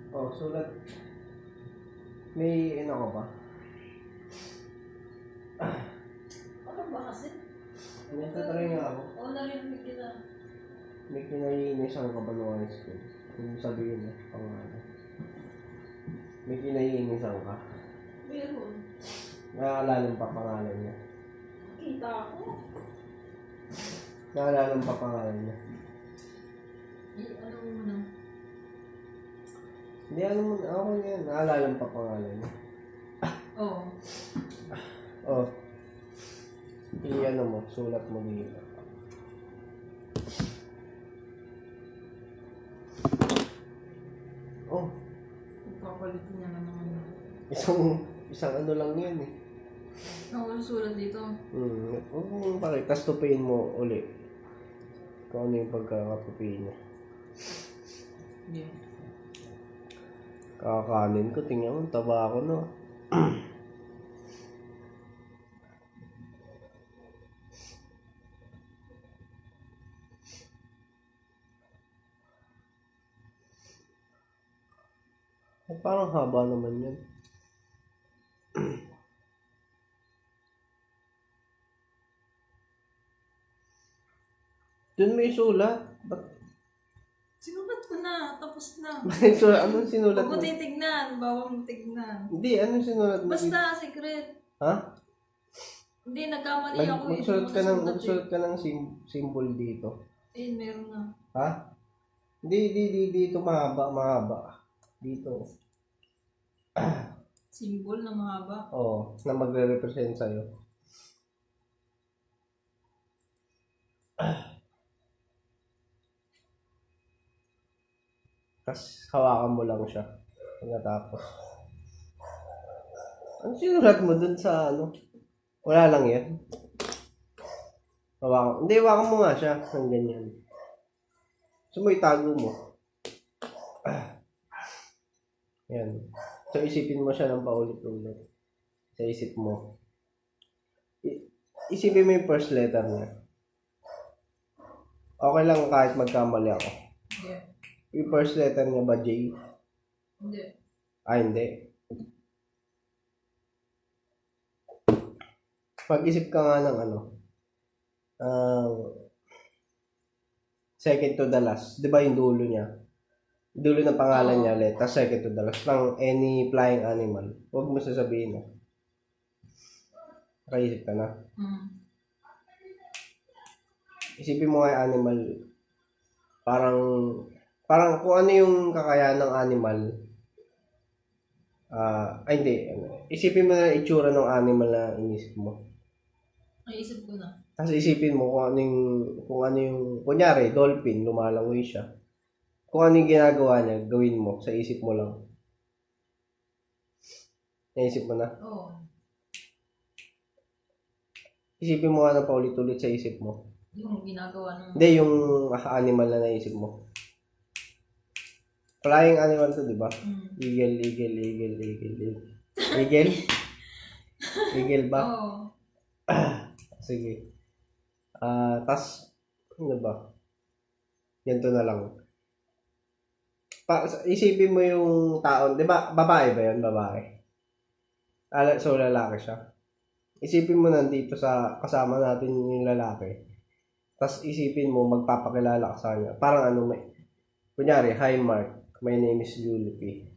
Oh, sulat. May ano ka ba? Ano ba kasi? Nagtatry nga ako. Oo, narinig kita. May kinaiinisan ka ba noong high school? Kung sabihin mo, pangalan. May kinaiinisan ka? Meron. Naalala mo pa pangalan niya? Kita ko. Naalala mo pa pangalan niya? Ano mo na? Hindi, ano mo, ako yan. Naalala mo pa pangalan niya? Oo. Oh. I-ano mo, sulat mo dito. Oh, Pagpapalitin niya na naman. isang ano lang yan eh. Ako sulat dito. Huwag mong pakita, tapos tupiin mo uli. Kung ano yung pagkakatupiin niya. Yeah. Kakakanin ko, tingnan mo, taba ako no. Parang haba naman yan. Doon may sulat. Ba't? Sinulat ko na. Tapos na. Anong sinulat Huwag mo mo? titignan. Bawal mo tignan. Hindi, anong sinulat mo? Basta, secret. Ha? Hindi, nagkamali ako eh. Magsulat ka ng symbol dito. Eh, meron na. Ha? Hindi, dito mahaba. Dito. Symbol na mahaba. Oo, na magre-represent sa'yo. Tapos hawakan mo lang siya. Pagkatapos. Ano sinulat mo dun sa ano? Wala lang yan. Hawakan mo nga siya. Ng ganyan. So mo itago mo. Yan. So isipin mo siya ng paulit-ulit. Sa isip mo. Isipin mo yung first letter niya. Okay lang kahit magkamali ako. Yeah. Yung first letter niya ba J? Hindi. Hindi. Pag-isip ka nga ng ano, second to the last. Di ba yung dulo niya? Dulo ng pangalan niya ulit. Tapos second to the last. Ng any flying animal. Huwag mo sasabihin na. Nakaisip ka na. Isipin mo nga yung animal. Parang kung ano yung kakayahan ng animal. Hindi. Isipin mo na yung itsura ng animal na inisip mo. Naisip ko na. Tapos isipin mo kung ano yung, kunyari, dolphin, lumalangoy siya. Kung ano yung ginagawa niya, gawin mo, sa isip mo lang. Naisip mo na? Oo. Isipin mo nga na paulit-ulit sa isip mo. Yung ginagawa ng... Hindi, yung animal na naisip mo. Flying animal to, di ba? Eagle. Eagle? Eagle ba? Oo. Sige. Tas, ano ba? Ganito na lang. Isipin mo yung taon, di ba? Babae ba yun? Babae. So, lalaki siya. Isipin mo nandito sa kasama natin yung lalaki. Tapos isipin mo, magpapakilala ka sa kanya. Parang ano, kunyari, hi Mark, my name is Julipe.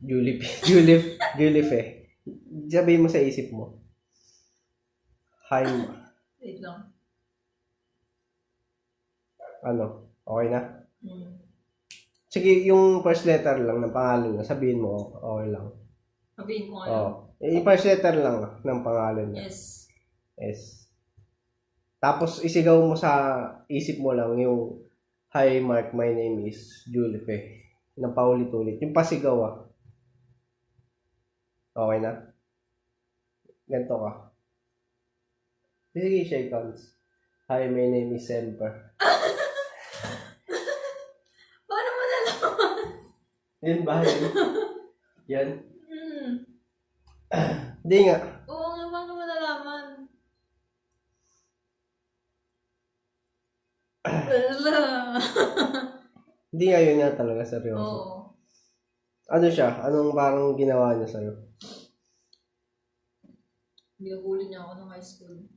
Julipe. Sabihin mo sa isip mo. Hi Mark. Wait lang. Ano? Okay na? Sige, yung first letter lang ng pangalan niya, sabihin mo, okay lang. Sabihin ko Oo. Yung first letter lang ng pangalan niya. Yes. S. Tapos isigaw mo sa isip mo lang yung hi Mark, my name is Julipe. Nang paulit-ulit. Yung pasigaw Okay na? Ganito ka. Sige, shake hands. Hi, my name is Semper. Paano mo nalaman? Yun ba? Yan? Hindi nga. Oo nga, paano mo nalaman? Hindi nga yun nga talaga, seryoso. Oo. Ano siya? Anong parang ginawa niya sa'yo? Binubuli niya ako nung high school.